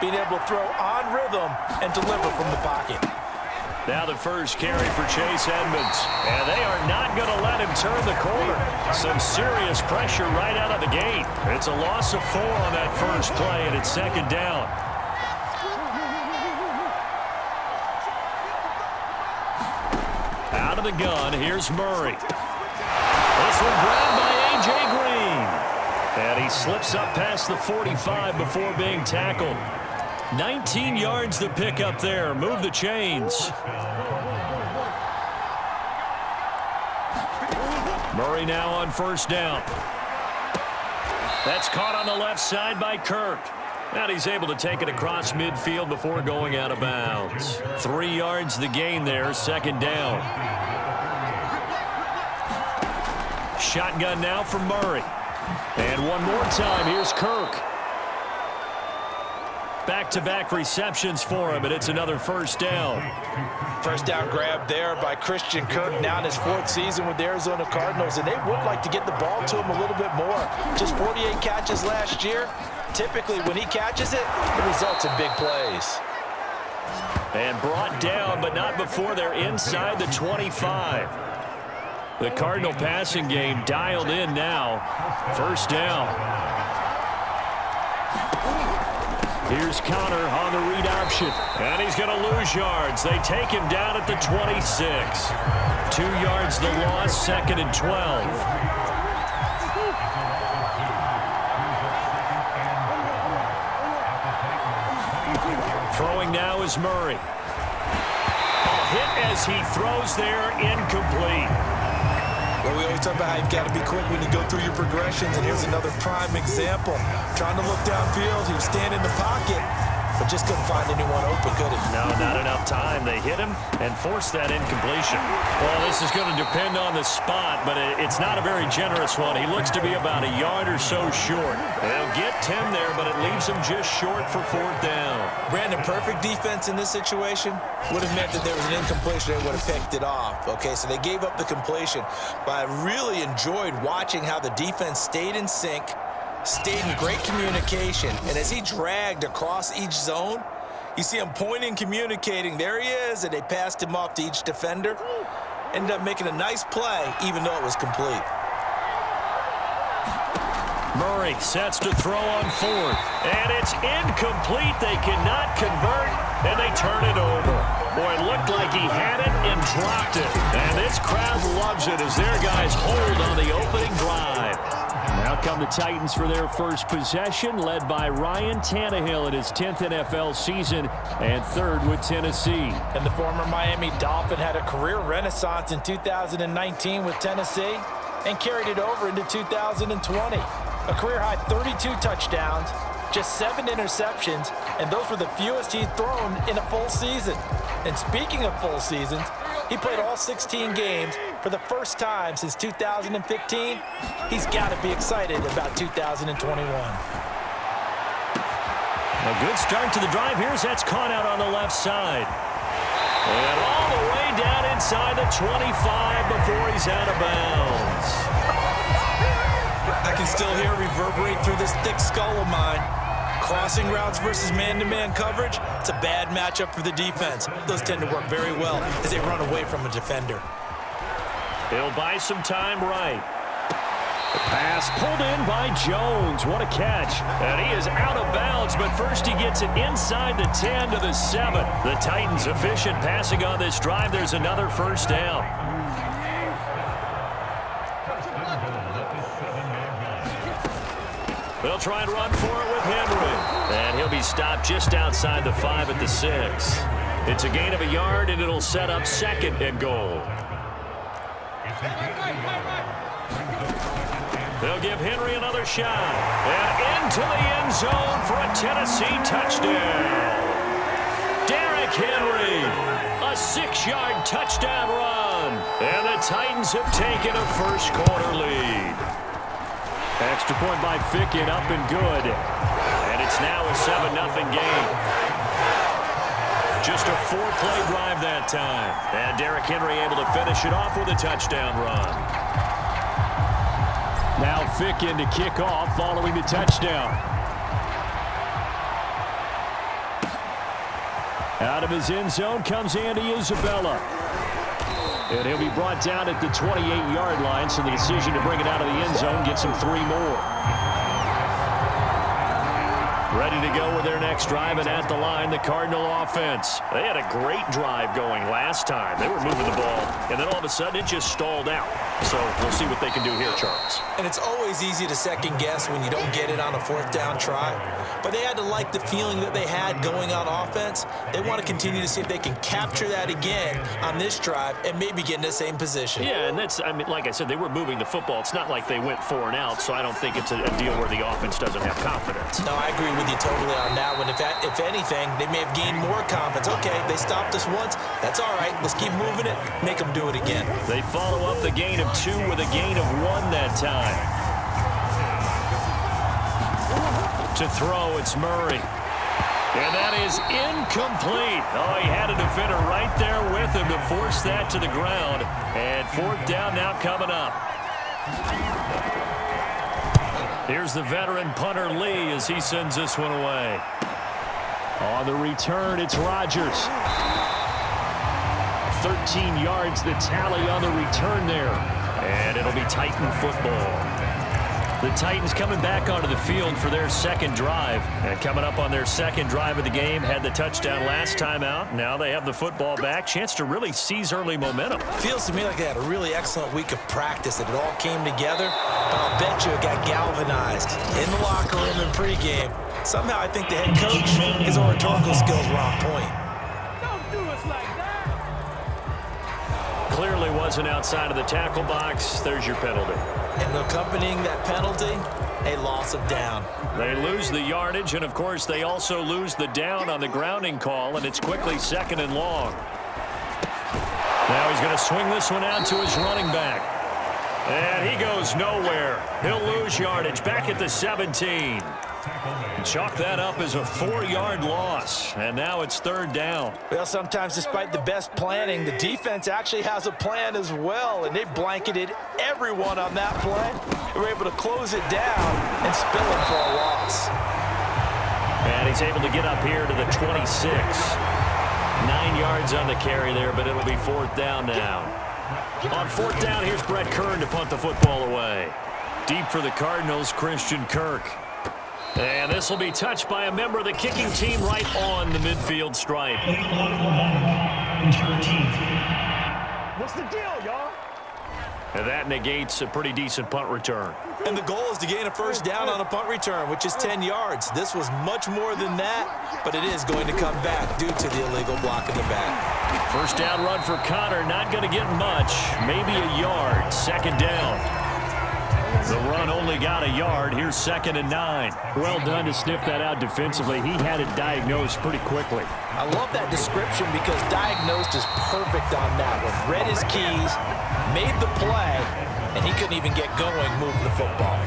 being able to throw on rhythm and deliver from the pocket. Now the first carry for Chase Edmonds. And they are not going to let him turn the corner. Some serious pressure right out of the gate. It's a loss of 4 on that first play, and it's second down. Out of the gun, here's Murray. This one grabbed by A.J. Green. And he slips up past the 45 before being tackled. 19 yards to pick up there. Move the chains. Murray now on first down. That's caught on the left side by Kirk. And he's able to take it across midfield before going out of bounds. 3 yards the gain there, second down. Shotgun now for Murray. And one more time, here's Kirk. Back-to-back receptions for him, and it's another first down. First down grab there by Christian Kirk, now in his 4th season with the Arizona Cardinals, and they would like to get the ball to him a little bit more. Just 48 catches last year. Typically, when he catches it, it results in big plays. And brought down, but not before they're inside the 25. The Cardinal passing game dialed in now. First down. Here's Connor on the read option. And he's going to lose yards. They take him down at the 26. 2 yards the loss, second and 12. Throwing now is Murray. A hit as he throws there, incomplete. Well, we always talk about how you've got to be quick when you go through your progressions, and here's another prime example. Trying to look downfield, he was standing in the pocket, but just couldn't find anyone open, could he? No, not enough time. They hit him and forced that incompletion. Well, this is going to depend on the spot, but it's not a very generous one. He looks to be about a yard or so short. They'll get 10 there, but it leaves him just short for 4th down. Brandon, perfect defense in this situation would have meant that there was an incompletion. They would have picked it off. Okay, so they gave up the completion, but I really enjoyed watching how the defense stayed in sync, stayed in great communication, and as he dragged across each zone, you see him pointing, communicating. There he is, and they passed him off to each defender. Ended up making a nice play, even though it was complete. Murray sets to throw on 4th, and it's incomplete. They cannot convert, and they turn it over. Boy, it looked like he had it and dropped it. And this crowd loves it as their guys hold on the opening drive. Now come the Titans for their first possession, led by Ryan Tannehill in his 10th NFL season and 3rd with Tennessee. And the former Miami Dolphin had a career renaissance in 2019 with Tennessee and carried it over into 2020. A career-high 32 touchdowns, just 7 interceptions, and those were the fewest he'd thrown in a full season. And speaking of full seasons, he played all 16 games for the first time since 2015. He's got to be excited about 2021. A good start to the drive. Here's that's caught out on the left side. And all the way down inside the 25 before he's out of bounds. I can still hear it reverberate through this thick skull of mine. Crossing routes versus man-to-man coverage, it's a bad matchup for the defense. Those tend to work very well as they run away from a defender. He'll buy some time right. The pass pulled in by Jones. What a catch. And he is out of bounds, but first he gets it inside the 10 to the 7. The Titans efficient passing on this drive. There's another first down. They'll try and run for it with Henry. And he'll be stopped just outside the 5 at the 6. It's a gain of a yard, and it'll set up 2nd and goal. They'll give Henry another shot. And into the end zone for a Tennessee touchdown. Derrick Henry, a 6-yard touchdown run. And the Titans have taken a first-quarter lead. Extra point by Ficken, up and good. And it's now a 7-0 game. Just a 4-play drive that time. And Derrick Henry able to finish it off with a touchdown run. Now Ficken to kick off following the touchdown. Out of his end zone comes Andy Isabella. And he'll be brought down at the 28-yard line, so the decision to bring it out of the end zone gets him 3 more. Ready to go with their next drive, and at the line, the Cardinal offense. They had a great drive going last time. They were moving the ball, and then all of a sudden it just stalled out. So we'll see what they can do here, Charles. And it's always easy to second guess when you don't get it on a 4th down try. But they had to like the feeling that they had going on offense. They want to continue to see if they can capture that again on this drive and maybe get in the same position. Yeah, and that's, I mean, like I said, they were moving the football. It's not like they went 4 and out, so I don't think it's a deal where the offense doesn't have confidence. No, I agree with you totally on that one. If anything, they may have gained more confidence. Okay, they stopped us once. That's all right. Let's keep moving it. Make them do it again. They follow up the gain of 2 with a gain of 1 that time. To throw, it's Murray. And that is incomplete. Oh, he had a defender right there with him to force that to the ground. And 4th down now coming up. Here's the veteran punter Lee as he sends this one away. On the return, it's Rodgers. 13 yards the tally on the return there. And it'll be Titan football. The Titans coming back onto the field for their second drive. And coming up on their second drive of the game, had the touchdown last time out. Now they have the football back. Chance to really seize early momentum. Feels to me like they had a really excellent week of practice, that it all came together. But I'll bet you it got galvanized in the locker room in pregame. Somehow I think the head coach, his oratorical skills were on point. Don't do us like that. Clearly wasn't outside of the tackle box. There's your penalty. And accompanying that penalty, a loss of down. They lose the yardage, and of course they also lose the down on the grounding call, and it's quickly 2nd and long. Now he's going to swing this one out to his running back. And he goes nowhere. He'll lose yardage back at the 17. Chalk that up as a 4-yard loss, and now it's 3rd down. Well, sometimes despite the best planning, the defense actually has a plan as well, and they blanketed everyone on that play. They were able to close it down and spill it for a loss. And he's able to get up here to the 26. 9 yards on the carry there, but it'll be 4th down now. On 4th down, here's Brett Kern to punt the football away. Deep for the Cardinals, Christian Kirk. And this will be touched by a member of the kicking team right on the midfield stripe. What's the deal, y'all? And that negates a pretty decent punt return. And the goal is to gain a 1st down on a punt return, which is 10 yards. This was much more than that, but it is going to come back due to the illegal block in the back. 1st down run for Connor, not going to get much, maybe a yard. 2nd down. The run only got a yard. Here's 2nd and 9. Well done to sniff that out defensively. He had it diagnosed pretty quickly. I love that description because diagnosed is perfect on that one. Read his keys, made the play, and he couldn't even get going moving the football.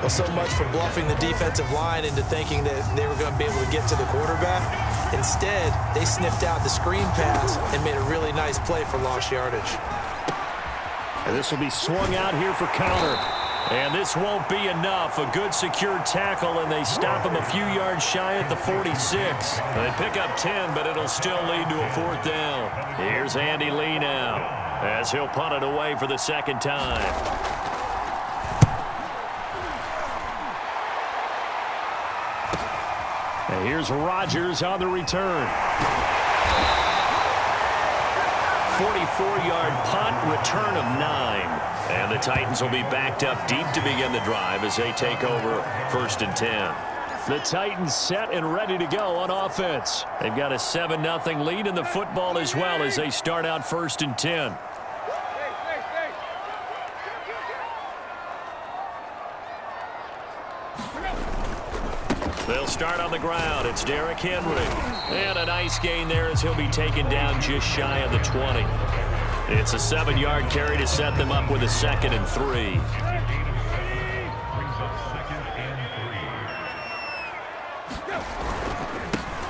Well, so much for bluffing the defensive line into thinking that they were going to be able to get to the quarterback. Instead, they sniffed out the screen pass and made a really nice play for lost yardage. And this will be swung out here for counter. And this won't be enough. A good secure tackle, and they stop him a few yards shy at the 46. They pick up 10, but it'll still lead to a 4th down. Here's Andy Lee now, as he'll punt it away for the 2nd time. And here's Rodgers on the return. 44-yard punt, return of 9. And the Titans will be backed up deep to begin the drive as they take over 1st and 10. The Titans set and ready to go on offense. They've got a 7-0 lead in the football as well as they start out 1st and 10. They'll start on the ground. It's Derrick Henry. And a nice gain there as he'll be taken down just shy of the 20. It's a 7-yard carry to set them up with a 2nd and 3.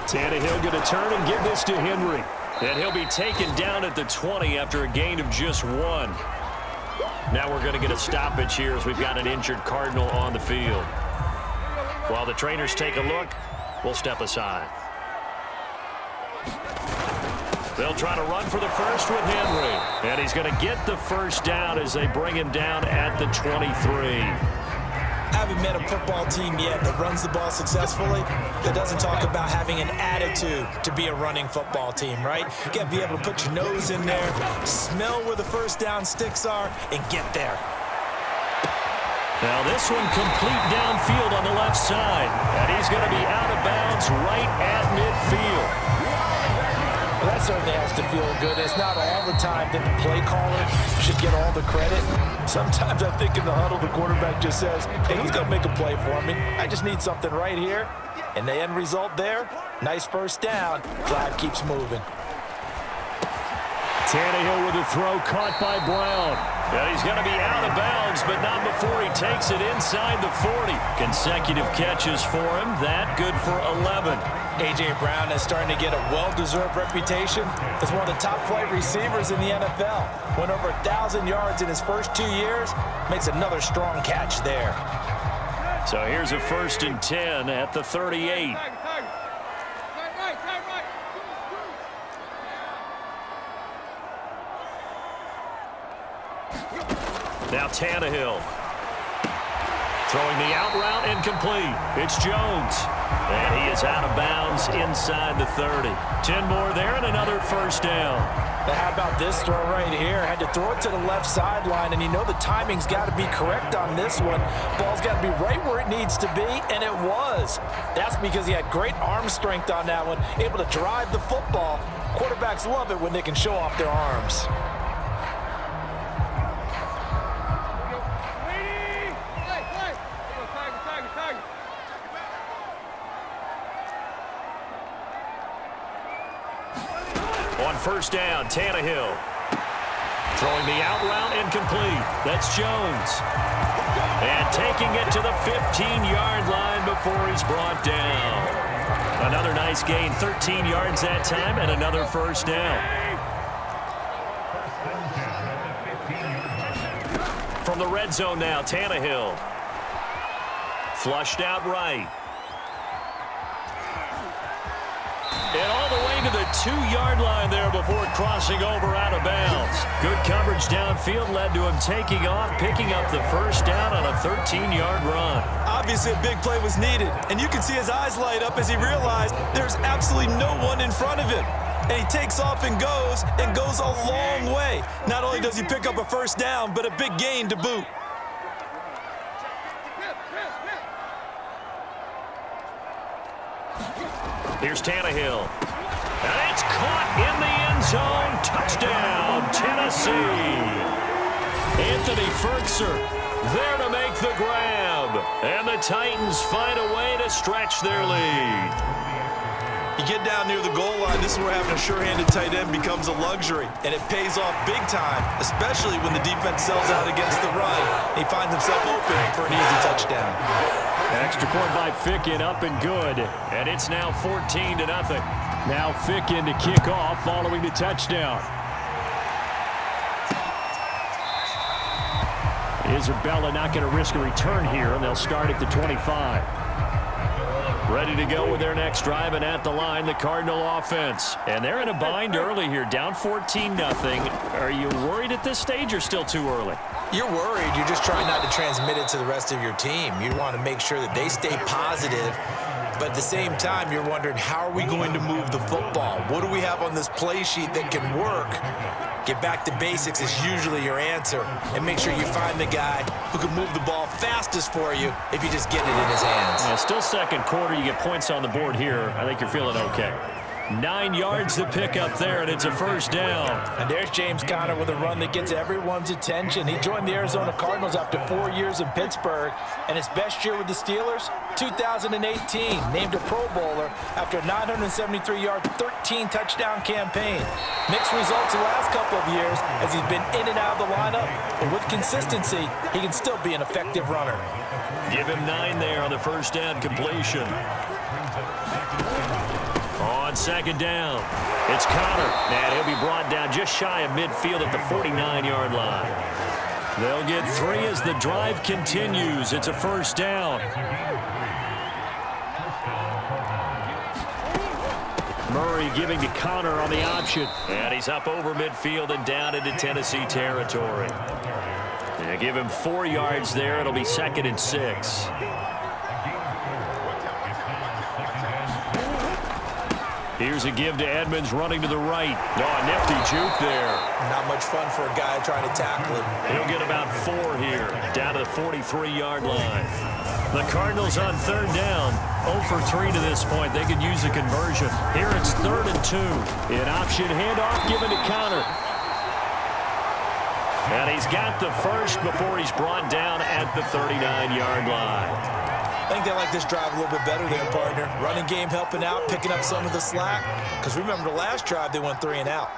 Tannehill going to turn and give this to Henry. And he'll be taken down at the 20 after a gain of just 1. Now we're going to get a stoppage here as we've got an injured Cardinal on the field. While the trainers take a look, we'll step aside. They'll try to run for the first with Henry. And he's going to get the first down as they bring him down at the 23. I haven't met a football team yet that runs the ball successfully that doesn't talk about having an attitude to be a running football team, right? You got to be able to put your nose in there, smell where the first down sticks are, and get there. Now this one complete downfield on the left side. And he's going to be out of bounds right at midfield. Well, that certainly has to feel good. It's not all the time that the play caller should get all the credit. Sometimes I think in the huddle, the quarterback just says, hey, who's going to make a play for me? I just need something right here. And the end result there, nice first down. Drive keeps moving. Tannehill with a throw caught by Brown. And he's going to be out of bounds, but not before he takes it inside the 40. Consecutive catches for him. That good for 11. A.J. Brown is starting to get a well-deserved reputation as one of the top-flight receivers in the NFL. Went over 1,000 yards in his first 2 years. Makes another strong catch there. So here's a 1st and 10 at the 38. Now Tannehill. Throwing the out route incomplete. It's Jones. And he is out of bounds inside the 30. 10 more there and another first down. Now how about this throw right here? Had to throw it to the left sideline, and you know the timing's got to be correct on this one. Ball's got to be right where it needs to be, and it was. That's because he had great arm strength on that one, able to drive the football. Quarterbacks love it when they can show off their arms. On first down, Tannehill. Throwing the out route incomplete. That's Jones. And taking it to the 15-yard line before he's brought down. Another nice gain, 13 yards that time, and another first down. From the red zone now, Tannehill. Flushed out right. And all the way to the 2-yard line there before crossing over out of bounds. Good coverage downfield led to him taking off, picking up the first down on a 13-yard run. Obviously, a big play was needed, and you can see his eyes light up as he realized there's absolutely no one in front of him. And he takes off and goes a long way. Not only does he pick up a first down, but a big gain to boot. Here's Tannehill. And it's caught in the end zone. Touchdown, Tennessee. Anthony Ferkser there to make the grab. And the Titans find a way to stretch their lead. You get down near the goal line, this is where having a sure-handed tight end becomes a luxury. And it pays off big time, especially when the defense sells out against the run. He finds himself open for an easy touchdown. Extra point by Ficken, up and good. And it's now 14-0. Now Ficken to kick off following the touchdown. Isabella not going to risk a return here, and they'll start at the 25. Ready to go with their next drive, and at the line, the Cardinal offense. And they're in a bind early here, down 14-0. Are you worried at this stage or still too early? You're worried. You're just trying not to transmit it to the rest of your team. You want to make sure that they stay positive, but at the same time, you're wondering, how are we going to move the football? What do we have on this play sheet that can work? Get back to basics is usually your answer, and make sure you find the guy who can move the ball fastest for you if you just get it in his hands. Yeah, still second quarter. You get points on the board here. I think you're feeling okay. 9 yards to pick up there, and it's a first down. And there's James Conner with a run that gets everyone's attention. He joined the Arizona Cardinals after 4 years in Pittsburgh, and his best year with the Steelers, 2018, named a Pro Bowler after a 973-yard, 13-touchdown campaign. Mixed results the last couple of years as he's been in and out of the lineup, but with consistency, he can still be an effective runner. Give him 9 there on the first down completion. On second down, it's Conner, and he'll be brought down just shy of midfield at the 49-yard line. They'll get 3 as the drive continues. It's a first down. Murray giving to Connor on the option. And he's up over midfield and down into Tennessee territory. They give him 4 yards there. It'll be 2nd and 6. Here's a give to Edmonds running to the right. Oh, a nifty juke there. Not much fun for a guy trying to tackle him. He'll get about 4 here, down to the 43-yard line. The Cardinals on 3rd down. 0 for 3 to this point. They could use a conversion. Here it's 3rd and 2. An option handoff given to Connor. And he's got the first before he's brought down at the 39-yard line. I think they like this drive a little bit better there, partner. Running game helping out, picking up some of the slack. Because remember, the last drive, they went 3 and out.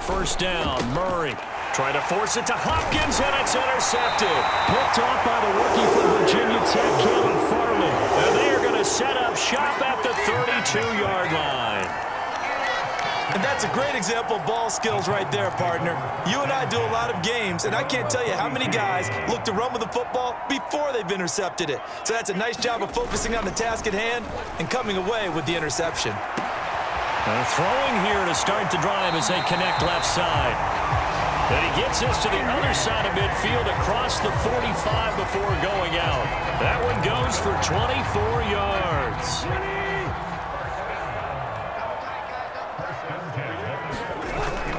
1st down, Murray. Trying to force it to Hopkins, and it's intercepted. Picked off by the rookie from Virginia Tech, Caleb Farley. And they are going to set up shop at the 32-yard line. And that's a great example of ball skills right there, partner. You and I do a lot of games, and I can't tell you how many guys look to run with the football before they've intercepted it. So that's a nice job of focusing on the task at hand and coming away with the interception. Throwing here to start the drive as they connect left side. And he gets us to the other side of midfield across the 45 before going out. That one goes for 24 yards.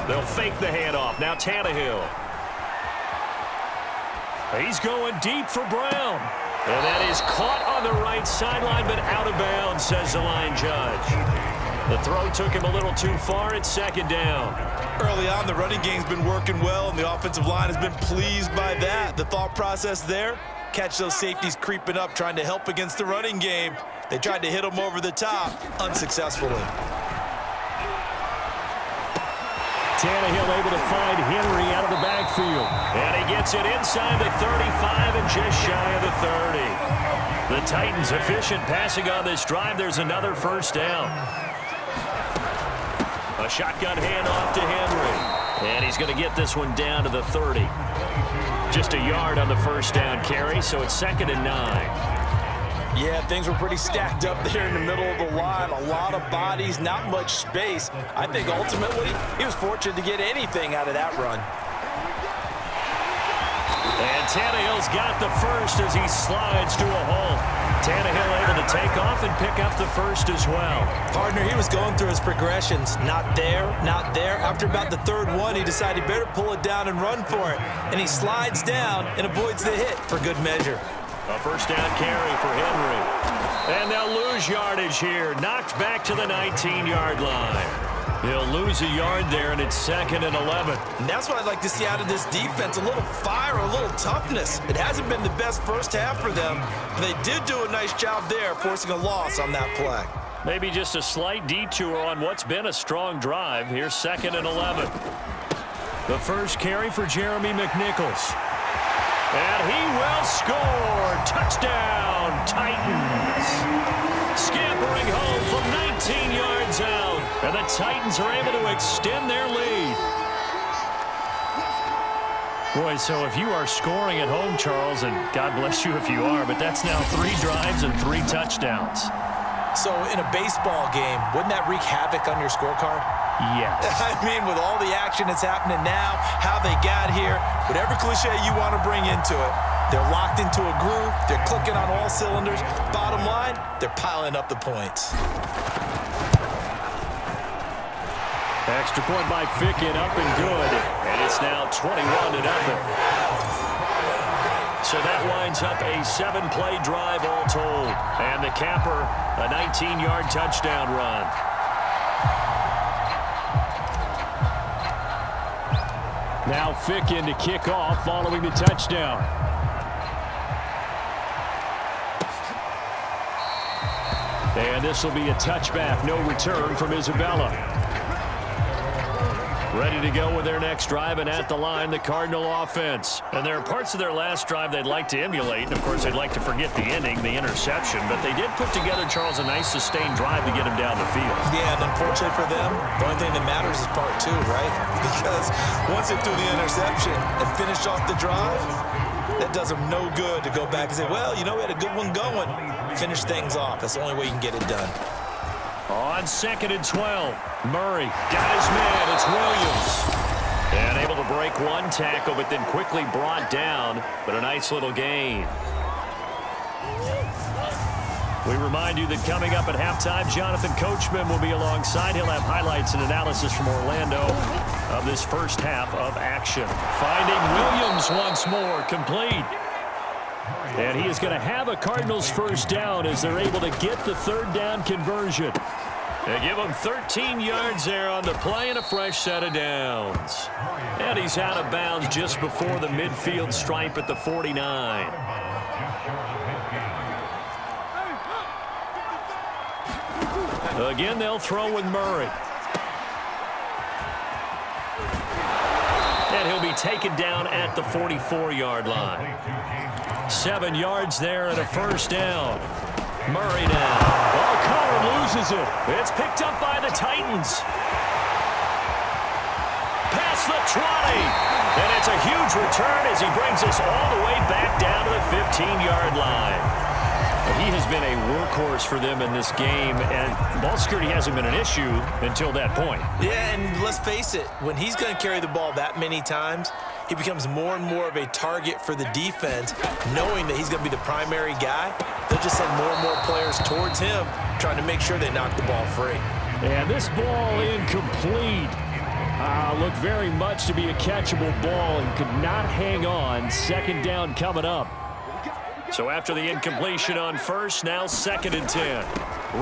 They'll fake the handoff. Now Tannehill. He's going deep for Brown. And that is caught on the right sideline, but out of bounds, says the line judge. The throw took him a little too far. It's 2nd down. Early on, the running game's been working well, and the offensive line has been pleased by that. The thought process there, catch those safeties creeping up, trying to help against the running game. They tried to hit them over the top, unsuccessfully. Tannehill able to find Henry out of the backfield. And he gets it inside the 35 and just shy of the 30. The Titans efficient passing on this drive. There's another 1st down. A shotgun handoff to Henry. And he's going to get this one down to the 30. Just a yard on the 1st down carry, so it's 2nd and 9. Yeah, things were pretty stacked up there in the middle of the line. A lot of bodies, not much space. I think ultimately he was fortunate to get anything out of that run. And Tannehill's got the first as he slides to a hole. Tannehill able to take off and pick up the first as well. Partner, he was going through his progressions. Not there, not there. After about the 3rd one, he decided he better pull it down and run for it. And he slides down and avoids the hit for good measure. A 1st down carry for Henry. And they'll lose yardage here. Knocked back to the 19-yard line. He'll lose a yard there, and it's 2nd and 11. And that's what I'd like to see out of this defense, a little fire, a little toughness. It hasn't been the best first half for them, but they did do a nice job there, forcing a loss on that play. Maybe just a slight detour on what's been a strong drive. Here's 2nd and 11. The first carry for Jeremy McNichols. And he will score. Touchdown, Titans. Scampering home from 19 yards out. And the Titans are able to extend their lead. Boy, so if you are scoring at home, Charles, and God bless you if you are, but that's now 3 drives and 3 touchdowns. So in a baseball game, wouldn't that wreak havoc on your scorecard? Yes. I mean, with all the action that's happening now, how they got here, whatever cliche you want to bring into it, they're locked into a groove, they're clicking on all cylinders. Bottom line, they're piling up the points. Extra point by Ficken, up and good. And it's now 21-0. So that winds up a 7-play drive all told. And the capper, a 19-yard touchdown run. Now Ficken to kick off following the touchdown. And this will be a touchback, no return from Isabella. Ready to go with their next drive, and at the line, the Cardinal offense. And there are parts of their last drive they'd like to emulate. And, of course, they'd like to forget the inning, the interception. But they did put together, Charles, a nice sustained drive to get him down the field. Yeah, and unfortunately for them, the only thing that matters is part 2, right? Because once they threw the interception and finished off the drive, that does them no good to go back and say, well, you know, we had a good one going. Finish things off. That's the only way you can get it done. On 2nd and 12, Murray got his man. It's Williams. And able to break one tackle, but then quickly brought down. But a nice little gain. We remind you that coming up at halftime, Jonathan Coachman will be alongside. He'll have highlights and analysis from Orlando of this first half of action. Finding Williams once more, complete. And he is going to have a Cardinals first down as they're able to get the third down conversion. They give him 13 yards there on the play and a fresh set of downs. And he's out of bounds just before the midfield stripe at the 49. Again, they'll throw with Murray. And he'll be taken down at the 44-yard line. 7 yards there and a first down. Murray down. Oh, Connor loses it. It's picked up by the Titans. Past the 20. And it's a huge return as he brings us all the way back down to the 15-yard line. He has been a workhorse for them in this game, and ball security hasn't been an issue until that point. Yeah, and let's face it, when he's going to carry the ball that many times, he becomes more and more of a target for the defense, knowing that he's going to be the primary guy. They'll just send more and more players towards him, trying to make sure they knock the ball free. And this ball incomplete. Looked very much to be a catchable ball and could not hang on. Second down coming up. So after the incompletion on first, now 2nd and 10.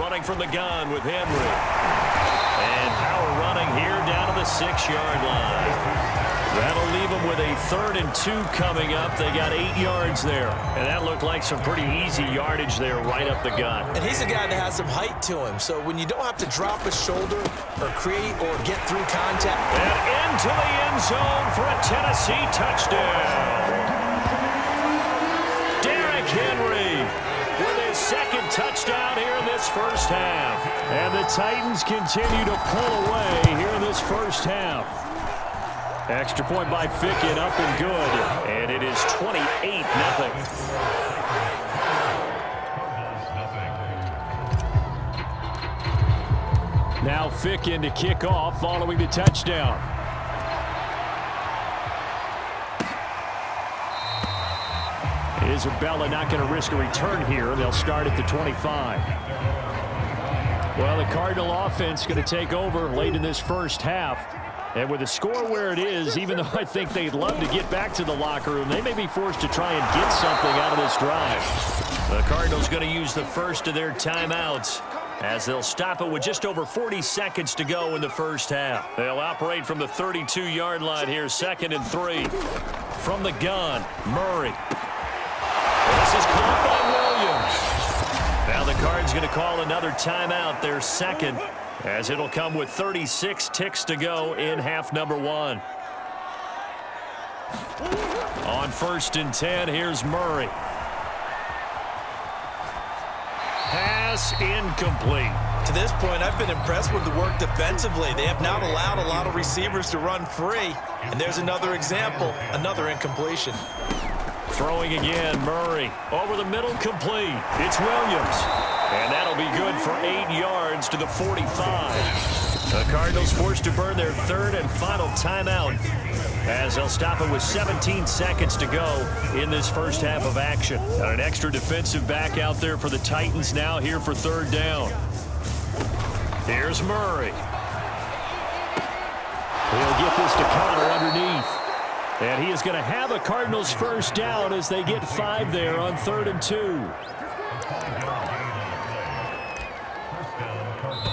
Running from the gun with Henry. And power running here down to the 6-yard line. That'll leave them with a 3rd and 2 coming up. They got 8 yards there. And that looked like some pretty easy yardage there right up the gut. And he's a guy that has some height to him. So when you don't have to drop a shoulder or create or get through contact. And into the end zone for a Tennessee touchdown. Henry with his 2nd touchdown here in this first half. And the Titans continue to pull away here in this first half. Extra point by Ficken, up and good. And it is 28-0. Now Ficken to kick off following the touchdown. Isabella not going to risk a return here. They'll start at the 25. Well, the Cardinal offense going to take over late in this first half. And with the score where it is, even though I think they'd love to get back to the locker room, they may be forced to try and get something out of this drive. The Cardinals going to use the first of their timeouts as they'll stop it with just over 40 seconds to go in the first half. They'll operate from the 32-yard line here, 2nd and 3. From the gun, Murray. This is caught by Williams. Now the Cards going to call another timeout, their 2nd, as it'll come with 36 ticks to go in half number 1. On 1st and 10, here's Murray. Pass incomplete. To this point, I've been impressed with the work defensively. They have not allowed a lot of receivers to run free. And there's another example, another incompletion. Throwing again, Murray. Over the middle, complete. It's Williams. And that'll be good for 8 yards to the 45. The Cardinals forced to burn their 3rd and final timeout as they'll stop it with 17 seconds to go in this first half of action. Got an extra defensive back out there for the Titans now here for 3rd down. Here's Murray. He'll get this to Connor underneath. And he is going to have a Cardinals first down as they get 5 there on 3rd and 2.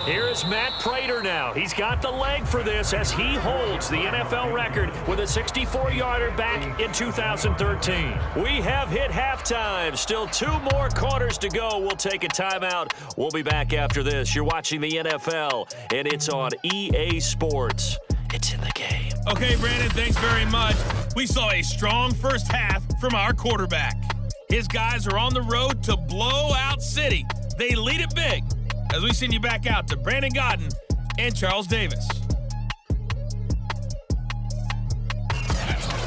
Here is Matt Prater now. He's got the leg for this as he holds the NFL record with a 64-yarder back in 2013. We have hit halftime. Still 2 more quarters to go. We'll take a timeout. We'll be back after this. You're watching the NFL, and it's on EA Sports. It's in the game. Okay, Brandon, thanks very much. We saw a strong first half from our quarterback. His guys are on the road to Blowout City. They lead it big. As we send you back out to Brandon Godden and Charles Davis.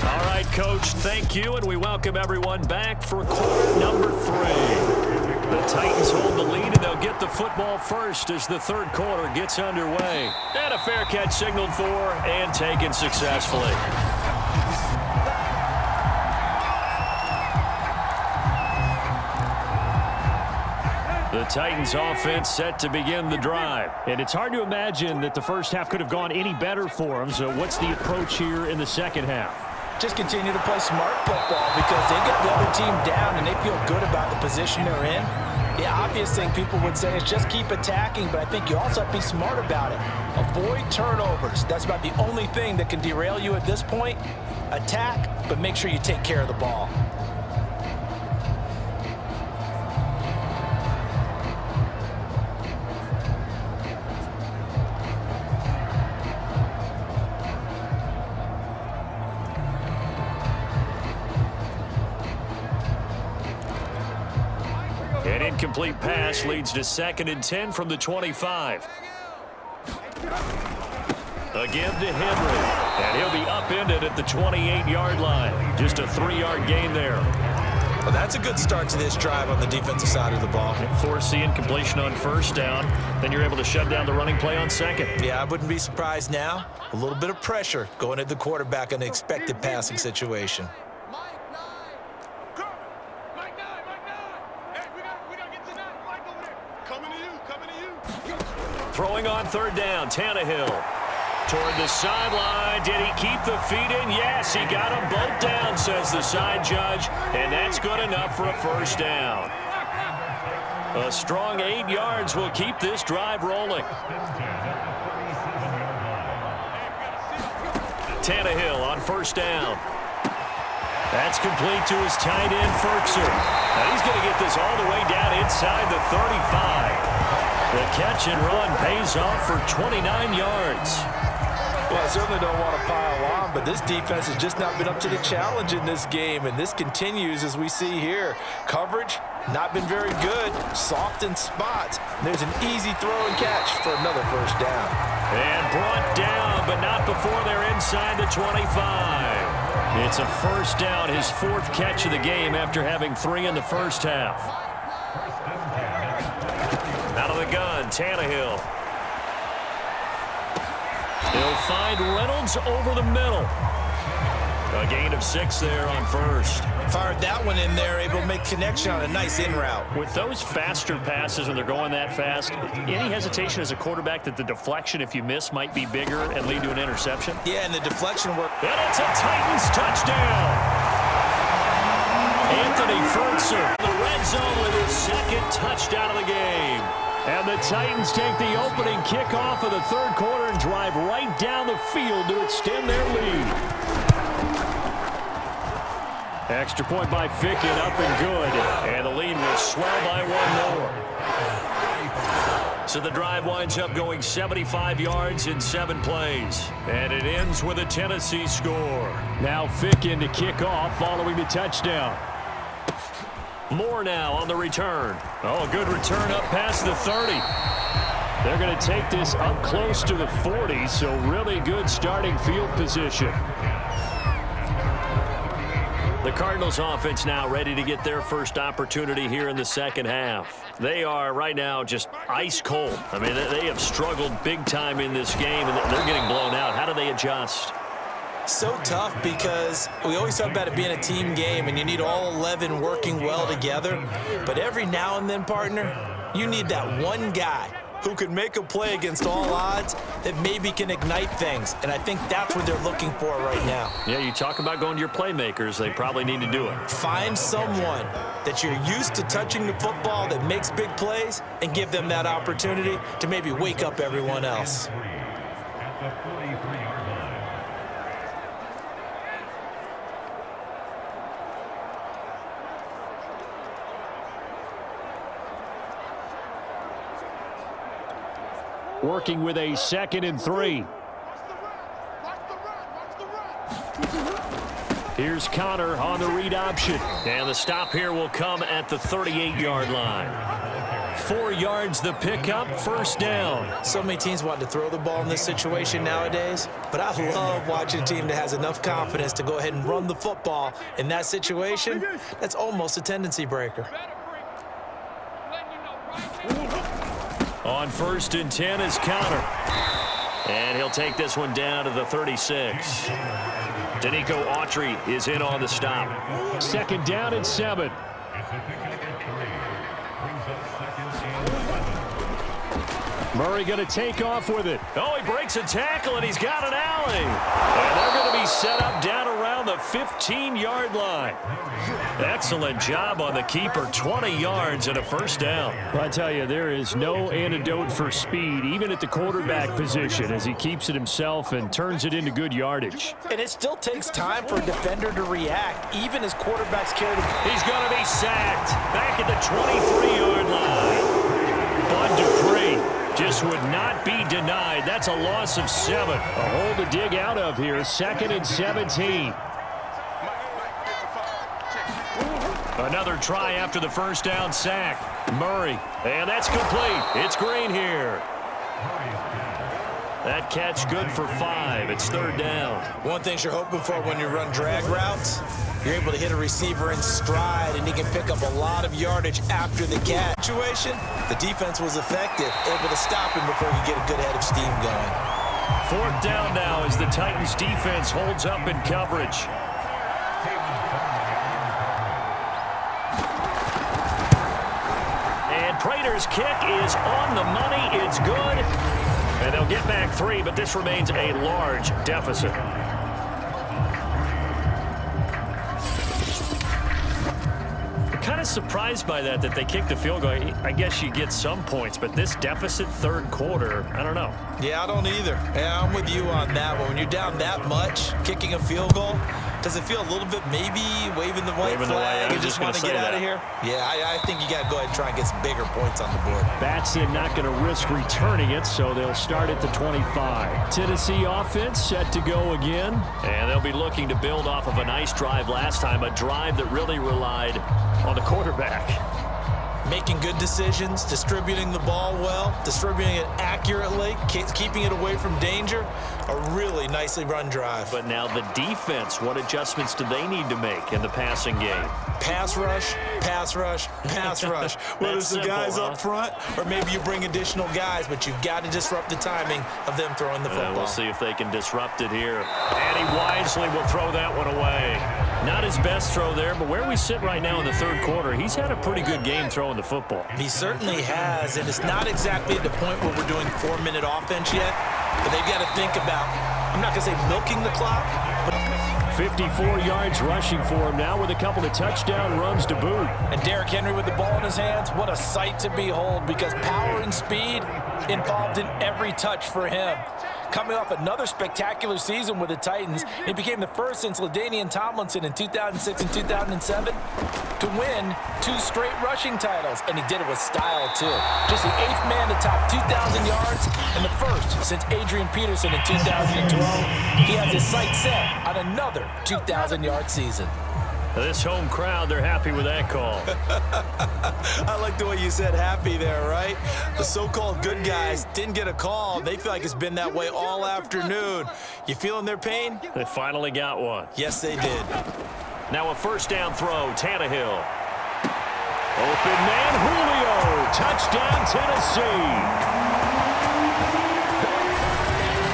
All right, Coach, thank you, and we welcome everyone back for quarter number 3. The Titans hold the lead, and they'll get the football first as the third quarter gets underway. And a fair catch signaled for and taken successfully. The Titans offense set to begin the drive. And it's hard to imagine that the first half could have gone any better for them. So what's the approach here in the second half? Just continue to play smart football because they got the other team down and they feel good about the position they're in. The obvious thing people would say is just keep attacking, but I think you also have to be smart about it. Avoid turnovers. That's about the only thing that can derail you at this point. Attack, but make sure you take care of the ball. An incomplete pass leads to 2nd and 10 from the 25. Again to Henry. And he'll be upended at the 28-yard line. Just a 3-yard gain there. Well, that's a good start to this drive on the defensive side of the ball. Force the incompletion on first down. Then you're able to shut down the running play on second. Yeah, I wouldn't be surprised now. A little bit of pressure going at the quarterback in an expected passing situation. Throwing on third down, Tannehill. Toward the sideline. Did he keep the feet in? Yes, he got them both down, says the side judge. And that's good enough for a first down. A strong 8 yards will keep this drive rolling. Tannehill on first down. That's complete to his tight end, Ferkser. Now he's going to get this all the way down inside the 35. The catch and run pays off for 29 yards. Well, I certainly don't want to pile on, but this defense has just not been up to the challenge in this game, and this continues as we see here. Coverage, not been very good. Soft in spots. There's an easy throw and catch for another first down. And brought down, but not before they're inside the 25. It's a first down, his 4th catch of the game after having 3 in the first half. Out of the gun, Tannehill. He'll find Reynolds over the middle. A gain of 6 there on first. Fired that one in there, able to make connection on a nice in route. With those faster passes when they're going that fast, any hesitation as a quarterback that the deflection, if you miss, might be bigger and lead to an interception? Yeah, and the deflection work. And it's a Titans touchdown. Anthony Ferkser, the red zone with his 2nd touchdown of the game. And the Titans take the opening kickoff of the third quarter and drive right down the field to extend their lead. Extra point by Fickett, up and good. And the lead will swell by 1 more. So the drive winds up going 75 yards in 7 plays. And it ends with a Tennessee score. Now Fickett to kick off following the touchdown. Moore now on the return. Oh, a good return up past the 30. They're going to take this up close to the 40, so really good starting field position. The Cardinals offense now ready to get their first opportunity here in the second half. They are right now just ice cold. I mean, they have struggled big time in this game, and they're getting blown out. How do they adjust? So tough because we always talk about it being a team game and you need all 11 working well together. But every now and then, partner, you need that one guy who can make a play against all odds that maybe can ignite things. And I think that's what they're looking for right now. Yeah, you talk about going to your playmakers. They probably need to do it. Find someone that you're used to touching the football that makes big plays and give them that opportunity to maybe wake up everyone else. Working with a 2nd and 3. Here's Connor on the read option. And the stop here will come at the 38-yard line. 4 yards the pickup, first down. So many teams want to throw the ball in this situation nowadays, but I love watching a team that has enough confidence to go ahead and run the football in that situation. That's almost a tendency breaker. On 1st and 10 is Connor. And he'll take this one down to the 36. Danico Autry is in on the stop. 2nd down and 7. Murray going to take off with it. Oh, he breaks a tackle, and he's got an alley. And they're going to be set up down around the 15-yard line. Excellent job on the keeper. 20 yards and a 1st down. Well, I tell you, there is no antidote for speed, even at the quarterback position, as he keeps it himself and turns it into good yardage. And it still takes time for a defender to react, even as quarterbacks carry the... He's going to be sacked back at the 23-yard line. Bud Dupree just would not be denied. That's a loss of 7. A hole to dig out of here. 2nd and 17. Another try after the 1st down sack. Murray, and that's complete. It's Green here. That catch good for 5. It's 3rd down. One thing you're hoping for when you run drag routes, you're able to hit a receiver in stride, and he can pick up a lot of yardage after the catch. Situation, the defense was effective, able to stop him before he get a good head of steam going. 4th down now as the Titans defense holds up in coverage. And Prater's kick is on the money. It's good. And they'll get back 3, but this remains a large deficit. Kind of surprised by that they kicked the field goal. I guess you get some points, but this deficit 3rd quarter, I don't know. Yeah, I don't either. Yeah, I'm with you on that one. When you're down that much, kicking a field goal, does it feel a little bit maybe waving the white flag and just want to get out of here? Yeah, I think you got to go ahead and try and get some bigger points on the board. Batson not going to risk returning it, so they'll start at the 25. Tennessee offense set to go again. And they'll be looking to build off of a nice drive last time, a drive that really relied on the quarterback. Making good decisions, distributing the ball well, distributing it accurately, keeping it away from danger. A really nicely run drive. But now the defense, what adjustments do they need to make in the passing game? Pass rush, pass rush, pass rush. Whether it's the guys up front or maybe you bring additional guys, but you've got to disrupt the timing of them throwing the football. We'll see if they can disrupt it here. And he wisely will throw that one away. Not his best throw there, but where we sit right now in the 3rd quarter, he's had a pretty good game throwing the football. He certainly has, and it's not exactly at the point where we're doing 4-minute offense yet, but they've got to think about, I'm not going to say milking the clock, but 54 yards rushing for him now with a couple of touchdown runs to boot. And Derrick Henry with the ball in his hands, what a sight to behold, because power and speed involved in every touch for him. Coming off another spectacular season with the Titans, he became the first since LaDainian Tomlinson in 2006 and 2007 to win 2 straight rushing titles, and he did it with style too. Just the 8th man to top 2,000 yards and the first since Adrian Peterson in 2012. He has his sights set on another 2,000-yard season. This home crowd, they're happy with that call. I like the way you said happy there, right? The so-called good guys didn't get a call. They feel like it's been that way all afternoon. You feeling their pain? They finally got one. Yes, they did. Now a 1st down throw, Tannehill. Open man, Julio. Touchdown, Tennessee.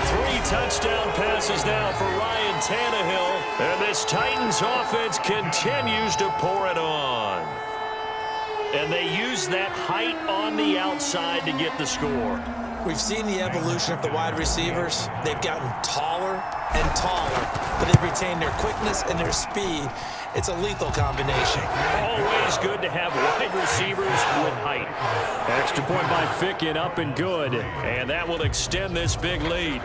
3 touchdown passes now for Ryan Tannehill. And this Titans offense continues to pour it on. And they use that height on the outside to get the score. We've seen the evolution of the wide receivers. They've gotten taller and taller, but they've retained their quickness and their speed. It's a lethal combination. Always good to have wide receivers with height. Extra point by Ficken, up and good. And that will extend this big lead.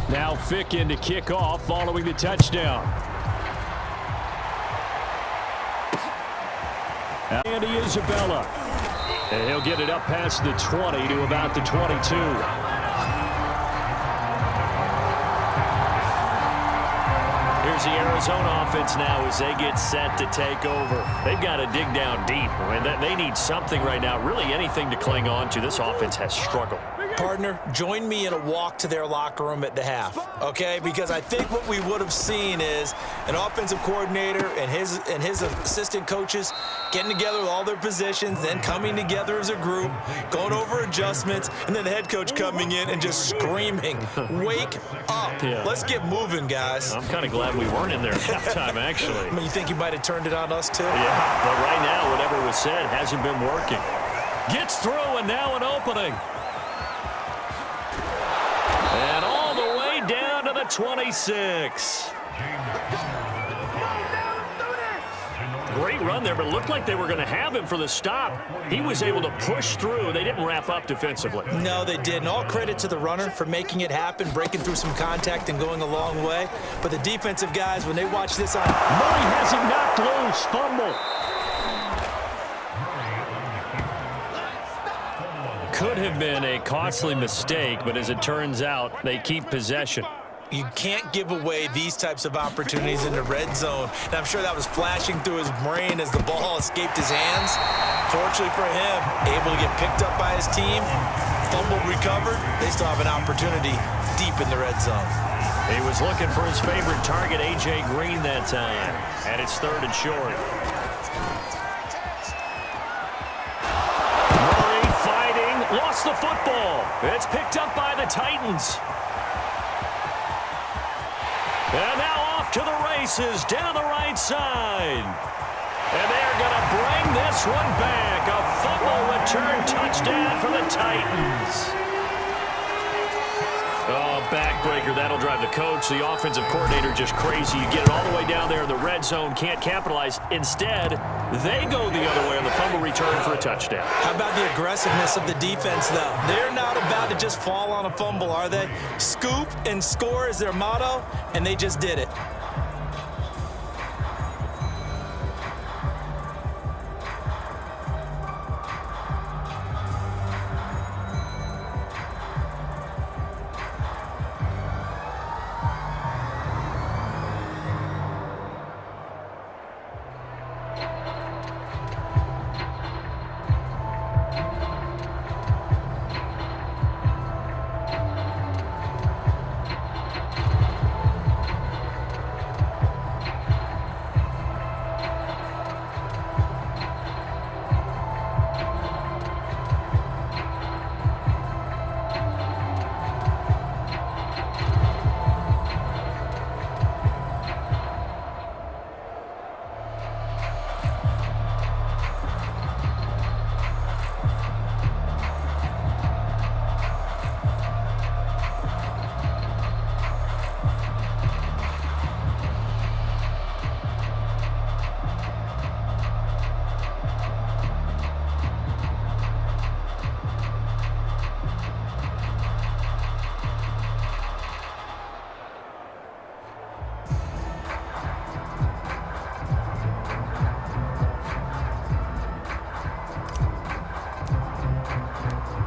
Now Ficken to kick off following the touchdown. Andy Isabella. And he'll get it up past the 20 to about the 22. Here's the Arizona offense now as they get set to take over. They've got to dig down deep. I mean, they need something right now, really anything to cling on to. This offense has struggled. Partner, join me in a walk to their locker room at the half, okay? Because I think what we would have seen is an offensive coordinator and his assistant coaches getting together with all their positions, then coming together as a group, going over adjustments, and then the head coach coming in and just screaming, "Wake up. Yeah. Let's get moving, guys." I'm kind of glad we weren't in there at halftime, actually. I mean, you think he might have turned it on us, too? Yeah, but right now, whatever was said hasn't been working. Gets through, and now an opening. And all the way down to the 26. Great run there, but it looked like they were going to have him for the stop. He was able to push through. They didn't wrap up defensively. No, they didn't. All credit to the runner for making it happen, breaking through some contact and going a long way. But the defensive guys, when they watch this on... Murray has it knocked loose. Fumble. Could have been a costly mistake, but as it turns out, they keep possession. You can't give away these types of opportunities in the red zone. And I'm sure that was flashing through his brain as the ball escaped his hands. Fortunately for him, able to get picked up by his team, fumble recovered. They still have an opportunity deep in the red zone. He was looking for his favorite target, A.J. Green, that time. And it's 3rd and short. Murray fighting, lost the football. It's picked up by the Titans. And now off to the races down the right side. And they're going to bring this one back. A fumble return touchdown for the Titans. Oh, backbreaker. That'll drive the coach, the offensive coordinator, just crazy. You get it all the way down there in the red zone, can't capitalize. Instead, they go the other way on the fumble return for a touchdown. How about the aggressiveness of the defense, though? They're not about to just fall on a fumble, are they? Scoop and score is their motto, and they just did it.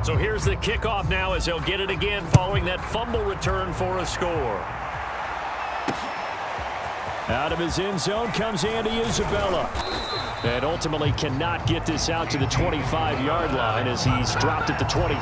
So here's the kickoff now as they'll get it again following that fumble return for a score. Out of his end zone comes Andy Isabella. And ultimately cannot get this out to the 25-yard line as he's dropped at the 23.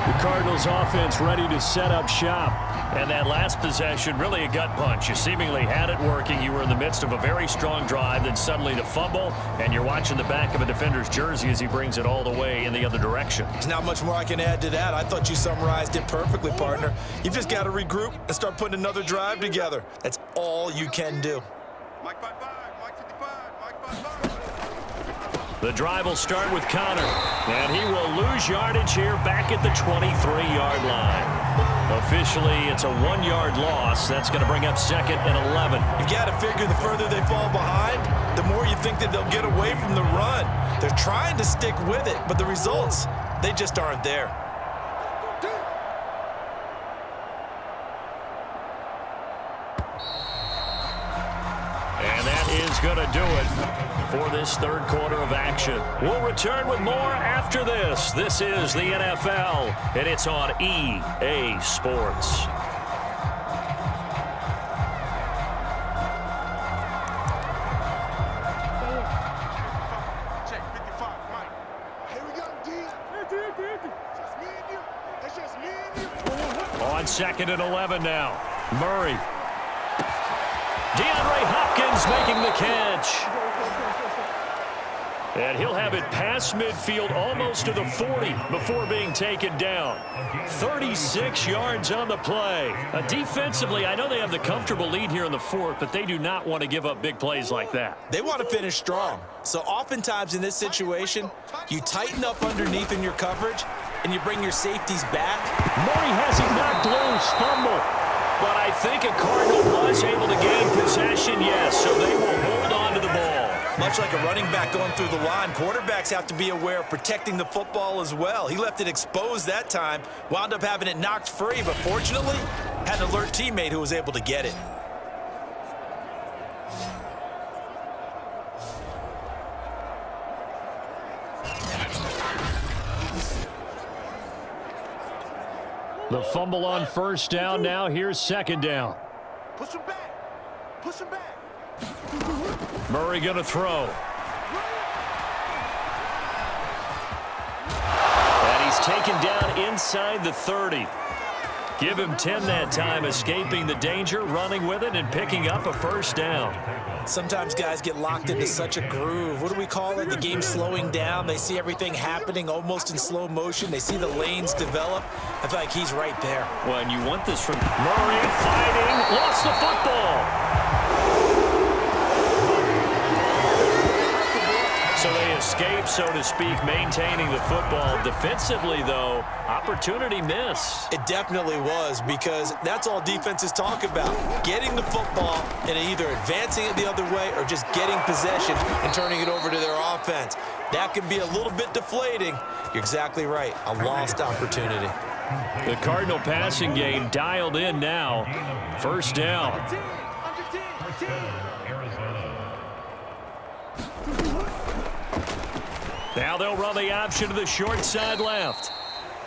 The Cardinals offense ready to set up shop. And that last possession, really a gut punch. You seemingly had it working. You were in the midst of a very strong drive, then suddenly the fumble, and you're watching the back of a defender's jersey as he brings it all the way in the other direction. There's not much more I can add to that. I thought you summarized it perfectly, partner. You've just got to regroup and start putting another drive together. That's all you can do. Mike 55, Mike 55, Mike 55. The drive will start with Connor, and he will lose yardage here back at the 23-yard line. Officially, it's a 1-yard loss. That's going to bring up 2nd and 11. You've got to figure the further they fall behind, the more you think that they'll get away from the run. They're trying to stick with it, but the results, they just aren't there. And that is going to do it for this third quarter of action. We'll return with more after this. This is the NFL, and it's on EA Sports. Check 55, Mike. Here we go. On 2nd and 11 now. Murray. DeAndre Hopkins making the catch. And he'll have it past midfield almost to the 40 before being taken down. 36 yards on the play. Defensively, I know they have the comfortable lead here in the fourth, but they do not want to give up big plays like that. They want to finish strong. So oftentimes in this situation, you tighten up underneath in your coverage, and you bring your safeties back. Murray has it knocked loose. Fumble. But I think a Cardinal was able to gain possession, yes, so they will hold on to the ball. Much like a running back going through the line, quarterbacks have to be aware of protecting the football as well. He left it exposed that time, wound up having it knocked free, but fortunately, had an alert teammate who was able to get it. The fumble on first down. Now here's second down. Push him back. Push him back. Murray going to throw. And he's taken down inside the 30. Give him 10 that time, escaping the danger, running with it, and picking up a first down. Sometimes guys get locked into such a groove. What do we call it? The game slowing down. They see everything happening almost in slow motion. They see the lanes develop. I feel like he's right there. Well, and you want this from Murray fighting. Lost the football. So they escape, so to speak, maintaining the football. Defensively, though, opportunity miss. It definitely was, because that's all defenses talk about. Getting the football and either advancing it the other way or just getting possession and turning it over to their offense. That can be a little bit deflating. You're exactly right. A lost opportunity. The Cardinal passing game dialed in now. First down. Now they'll run the option to the short side left.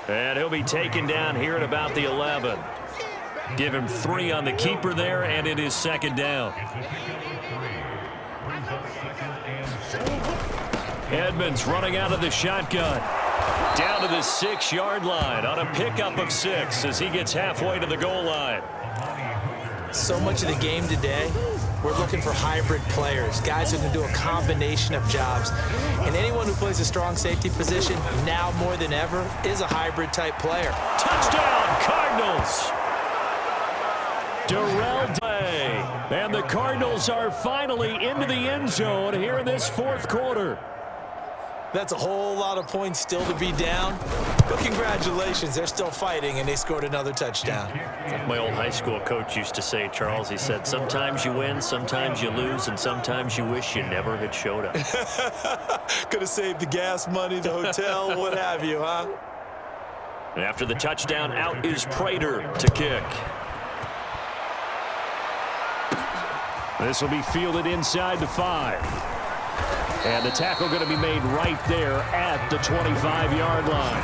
And he'll be taken down here at about the 11. Give him 3 on the keeper there, and it is second down. Edmonds running out of the shotgun. Down to the 6-yard line on a pickup of 6 as he gets halfway to the goal line. So much of the game today, we're looking for hybrid players, guys who can do a combination of jobs. And anyone who plays a strong safety position, now more than ever, is a hybrid type player. Touchdown, Cardinals! Darrell Day. And the Cardinals are finally into the end zone here in this fourth quarter. That's a whole lot of points still to be down. But congratulations, they're still fighting, and they scored another touchdown. My old high school coach used to say, Charles, he said, sometimes you win, sometimes you lose, and sometimes you wish you never had showed up. Could have saved the gas money, the hotel, what have you, huh? And after the touchdown, out is Prater to kick. This will be fielded inside the 5. And the tackle going to be made right there at the 25-yard line.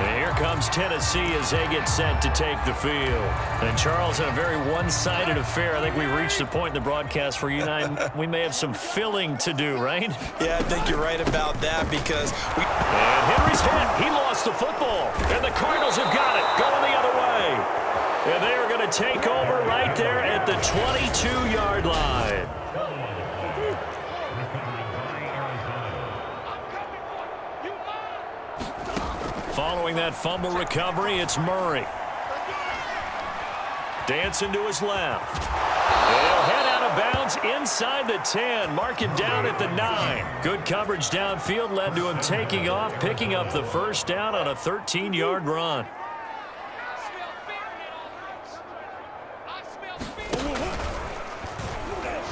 And here comes Tennessee as they get set to take the field. And Charles, in a very one-sided affair, I think we reached the point in the broadcast where you and I, we may have some filling to do, right? Yeah, I think you're right about that, because And Henry's hit. He lost the football. And the Cardinals have got it. Going the other way. And they are going to take over right there at the 22-yard line. Following that fumble recovery, it's Murray. Dancing to his left. He'll head out of bounds inside the 10. Mark him down at the 9. Good coverage downfield led to him taking off, picking up the first down on a 13-yard run.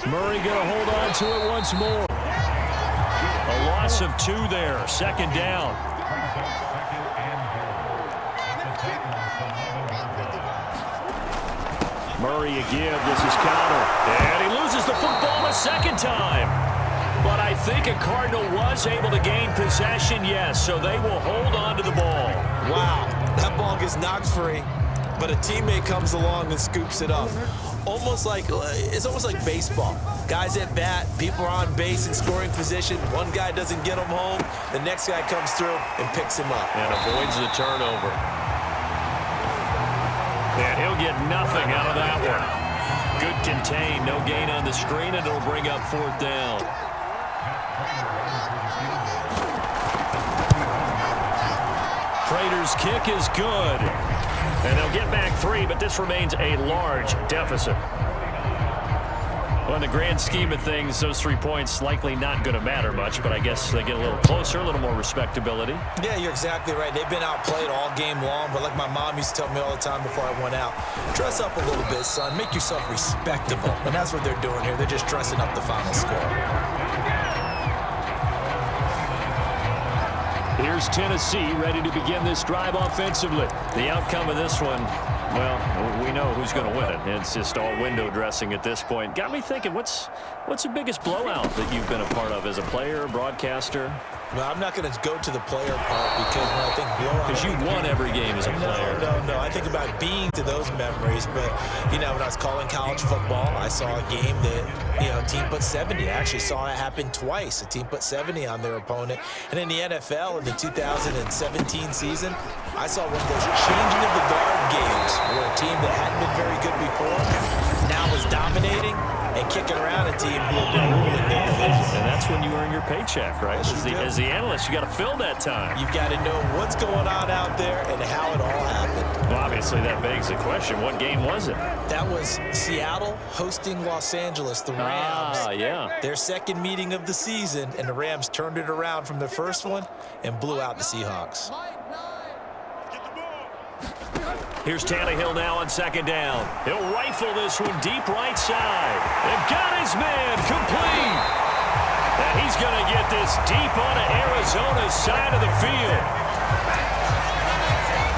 Murray going to hold on to it once more. A loss of 2 there. Second down. Murray again. This is counter. And he loses the football a second time. But I think a Cardinal was able to gain possession, yes, so they will hold on to the ball. wow, that ball gets knocked free. but a teammate comes along and scoops it up. It's almost like baseball. Guys at bat, people are on base in scoring position. One guy doesn't get him home. The next guy comes through and picks him up. And avoids the turnover. And he'll get nothing out of that one. Good contain, no gain on the screen, and it'll bring up 4th down. Prater's kick is good. And they'll get back 3, but this remains a large deficit. Well, in the grand scheme of things, those 3 points likely not going to matter much, but I guess they get a little closer, a little more respectability. Yeah, you're exactly right. They've been outplayed all game long, but like my mom used to tell me all the time before I went out, dress up a little bit, son. Make yourself respectable. And that's what they're doing here. They're just dressing up the final score. Here's Tennessee ready to begin this drive offensively. The outcome of this one, well, we know who's going to win it. It's just all window dressing at this point. Got me thinking, what's the biggest blowout that you've been a part of as a player, broadcaster? Well, I'm not going to go to the player part because when I think blowout... Because you won every game as a player. No. I think about being to those memories. But, when I was calling college football, I saw a game that, a team put 70. I actually saw it happen twice. A team put 70 on their opponent. And in the NFL, in the 2017 season, I saw one of those changing of the guard games where a team that hadn't been very good before now was dominating and kicking around a team who had been ruling their division. And that's when you earn your paycheck, right? As the analyst, you got to fill that time. You've got to know what's going on out there and how it all happened. Well, obviously, that begs the question, what game was it? That was Seattle hosting Los Angeles, the Rams. Yeah. Their second meeting of the season, and the Rams turned it around from their first one and blew out the Seahawks. Here's Tannehill now on 2nd down. He'll rifle this one deep right side. They've got his man complete. And he's going to get this deep onto Arizona's side of the field.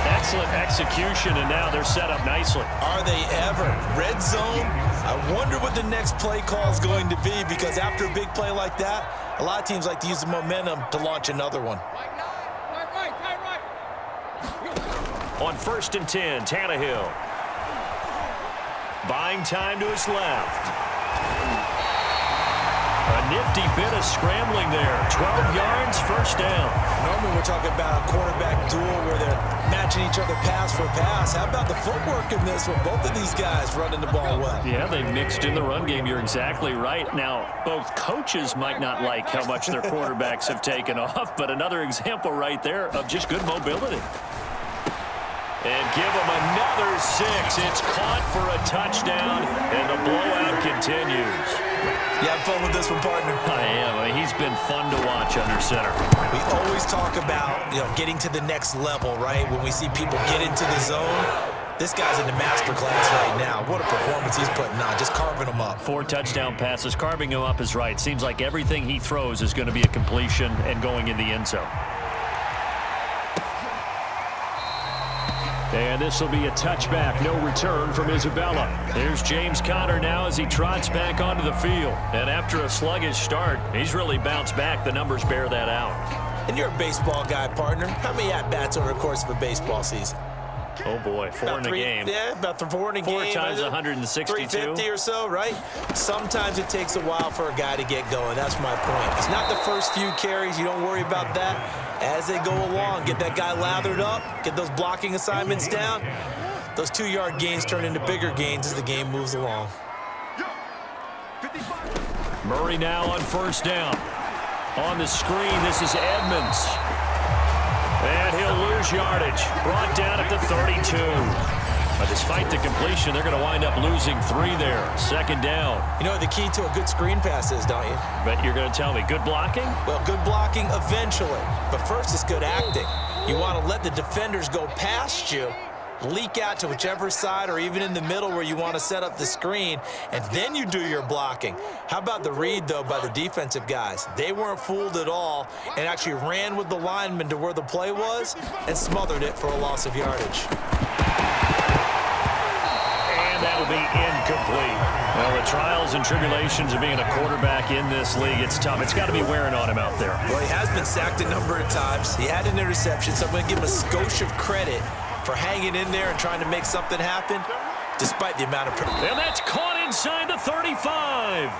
Excellent execution, and now they're set up nicely. Are they ever? Red zone? I wonder what the next play call is going to be, because after a big play like that, a lot of teams like to use the momentum to launch another one. On 1st and 10, Tannehill. Buying time to his left. A nifty bit of scrambling there. 12 yards, 1st down. Normally we're talking about a quarterback duel where they're matching each other pass for pass. How about the footwork in this one? Both of these guys running the ball well. Yeah, they mixed in the run game. You're exactly right. Now, both coaches might not like how much their quarterbacks have taken off, but another example right there of just good mobility. And give him another 6. It's caught for a touchdown, and the blowout continues. You have fun with this one, partner? I am. He's been fun to watch under center. We always talk about, getting to the next level, right? When we see people get into the zone, this guy's in the master class right now. What a performance he's putting on, just carving them up. 4 touchdown passes. Carving him up is right. Seems like everything he throws is going to be a completion and going in the end zone. And this will be a touchback, no return from Isabella. There's James Conner now as he trots back onto the field. And after a sluggish start, he's really bounced back. The numbers bear that out. And you're a baseball guy, partner. How many at-bats over the course of a baseball season? Oh, boy, 4 in a game. Yeah, about 4 in a game. 4 times 162. 350 or so, right? Sometimes it takes a while for a guy to get going. That's my point. It's not the first few carries. You don't worry about that. As they go along, get that guy lathered up, get those blocking assignments down. Those 2-yard gains turn into bigger gains as the game moves along. Murray now on 1st down. On the screen, this is Edmonds. And he'll lose yardage. Brought down at the 32. But despite the completion, they're going to wind up losing 3 there. 2nd down. You know what the key to a good screen pass is, don't you? Bet you're going to tell me. Good blocking? Well, good blocking eventually. But first, it's good acting. You want to let the defenders go past you, leak out to whichever side or even in the middle where you want to set up the screen, and then you do your blocking. How about the read, though, by the defensive guys? They weren't fooled at all and actually ran with the lineman to where the play was and smothered it for a loss of yardage. And that'll be incomplete. Well, the trials and tribulations of being a quarterback in this league, it's tough. It's got to be wearing on him out there. Well, he has been sacked a number of times. He had an interception, so I'm going to give him a skosh of credit for hanging in there and trying to make something happen despite the amount of pressure. And that's caught inside the 35.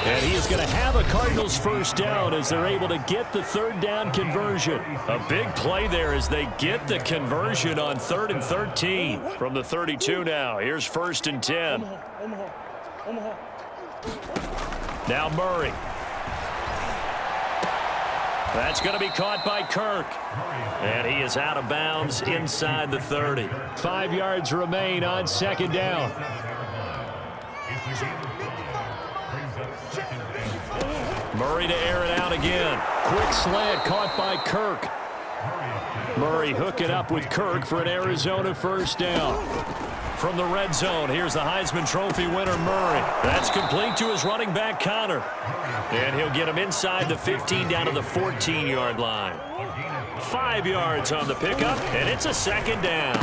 And he is going to have a Cardinals first down as they're able to get the third down conversion. A big play there as they get the conversion on 3rd and 13 from the 32 now. Here's 1st and 10. Now Murray. That's going to be caught by Kirk. And he is out of bounds inside the 30. 5 yards remain on 2nd down. Murray to air it out again. Quick slant caught by Kirk. Murray hook it up with Kirk for an Arizona first down. From the red zone, here's the Heisman Trophy winner, Murray. That's complete to his running back, Connor. And he'll get him inside the 15 down to the 14-yard line. 5 yards on the pickup, and it's a 2nd down.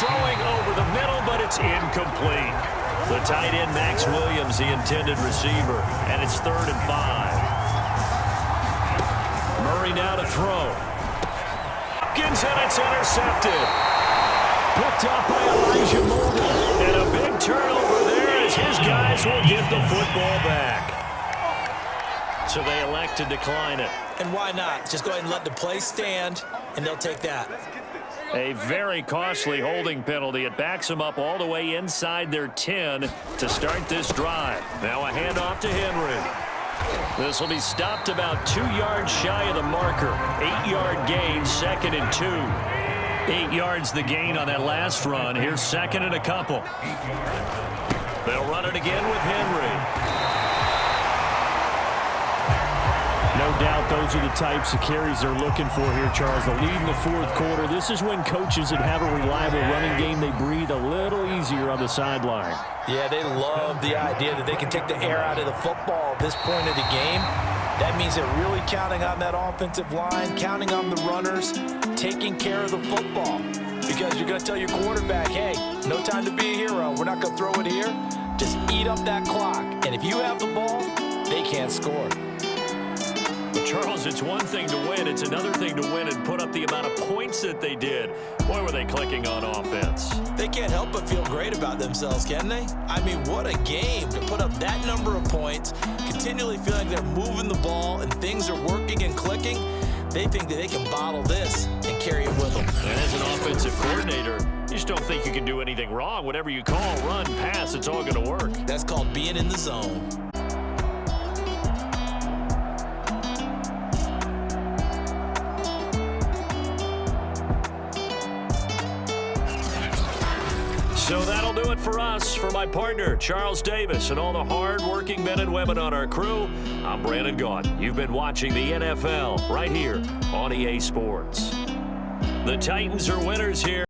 Throwing over the middle, but it's incomplete. The tight end, Max Williams, the intended receiver, and it's 3rd and 5. Murray now to throw. Hopkins, and it's intercepted. Picked up by Elijah Morgan. And a big turnover there as his guys will get the football back. So they elect to decline it. And why not? Just go ahead and let the play stand, and they'll take that. A very costly holding penalty. It backs them up all the way inside their 10 to start this drive. Now a handoff to Henry. This will be stopped about 2 yards shy of the marker. 8-yard gain, 2nd and 2. 8 yards the gain on that last run. Here's 2nd and a couple. They'll run it again with Henry. No doubt those are the types of carries they're looking for here, Charles. The lead in the 4th quarter. This is when coaches that have a reliable running game, they breathe a little easier on the sideline. Yeah, they love the idea that they can take the air out of the football at this point of the game. That means they're really counting on that offensive line, counting on the runners, taking care of the football. Because you're going to tell your quarterback, hey, no time to be a hero. We're not going to throw it here. Just eat up that clock. And if you have the ball, they can't score. But Charles, it's one thing to win. It's another thing to win and put up the amount of points that they did. Boy, were they clicking on offense. They can't help but feel great about themselves, can they? I mean, what a game to put up that number of points, continually feeling like they're moving the ball and things are working and clicking. They think that they can bottle this and carry it with them. And as an offensive coordinator, you just don't think you can do anything wrong. Whatever you call, run, pass, it's all going to work. That's called being in the zone. So that'll do it for us. For my partner, Charles Davis, and all the hard-working men and women on our crew, I'm Brandon Gaudin. You've been watching the NFL right here on EA Sports. The Titans are winners here.